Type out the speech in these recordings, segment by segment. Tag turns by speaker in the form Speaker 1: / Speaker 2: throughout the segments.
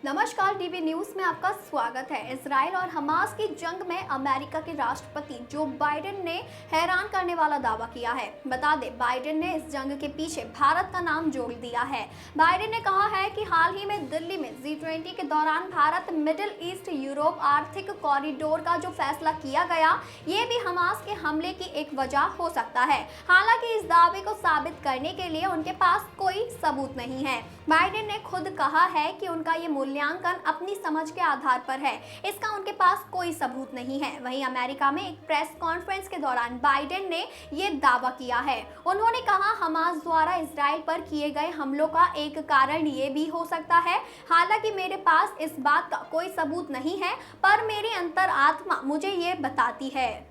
Speaker 1: नमस्कार, dB news में आपका स्वागत है। इजराइल और हमास की जंग में अमेरिका के राष्ट्रपति जो बाइडेन ने हैरान करने वाला दावा किया है। बता दें, बाइडेन ने इस जंग के पीछे भारत का नाम जोड़ दिया है। बाइडेन ने कहा है कि हाल ही में दिल्ली में G20 के दौरान भारत मिडिल ईस्ट यूरोप आर्थिक कॉरिडोर का जो फैसला किया गया, ये भी हमास के हमले की एक वजह हो सकता है। हालांकि इस दावे को साबित करने के लिए उनके पास कोई सबूत नहीं है। बाइडेन ने खुद कहा है कि उनका ये मूल्यांकन अपनी समझ के आधार पर है, इसका उनके पास कोई सबूत नहीं है। वहीं अमेरिका में एक प्रेस कॉन्फ्रेंस के दौरान बाइडेन ने ये दावा किया है। उन्होंने कहा, हमास द्वारा इजराइल पर किए गए हमलों का एक कारण ये भी हो सकता है। हालांकि मेरे पास इस बात का कोई सबूत नहीं है, पर मेरी अंतरात्मा मुझे ये बताती है।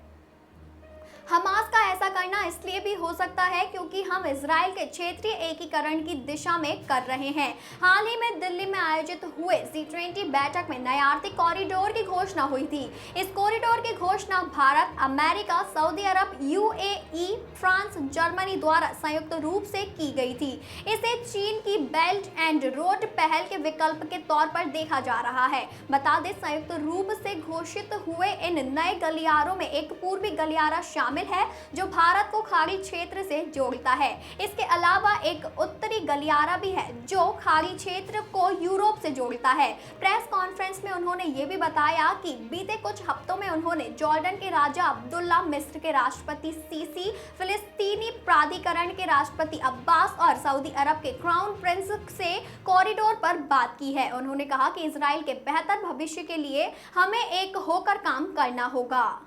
Speaker 1: हमास का ऐसा करना इसलिए भी हो सकता है क्योंकि हम इजराइल के क्षेत्रीय एकीकरण की दिशा में कर रहे हैं। हाल ही में दिल्ली में आयोजित हुए G20 बैठक में नए आर्थिक कॉरिडोर की घोषणा हुई थी। इस कॉरिडोर की घोषणा भारत, अमेरिका, सऊदी अरब, UAE, फ्रांस, जर्मनी द्वारा संयुक्त रूप से की गई थी। इसे चीन की बेल्ट एंड रोड पहल के विकल्प के तौर पर देखा जा रहा है। बता दें, संयुक्त रूप से घोषित हुए इन नए गलियारों में एक पूर्वी गलियारा शामिल है जो भारत को खाड़ी क्षेत्र से जोड़ता है। इसके अलावा एक उत्तरी गलियारा भी है जो खाड़ी क्षेत्र को यूरोप से जोड़ता है। प्रेस कॉन्फ्रेंस में उन्होंने ये भी बताया कि बीते कुछ हफ्तों में उन्होंने जॉर्डन के राजा अब्दुल्ला, मिस्र के राष्ट्रपति सीसी, फिलिस्तीनी प्राधिकरण के राष्ट्रपति अब्बास और सऊदी अरब के क्राउन प्रिंस से कॉरिडोर पर बात की है। उन्होंने कहा कि इजराइल के बेहतर भविष्य के लिए हमें एक होकर काम करना होगा।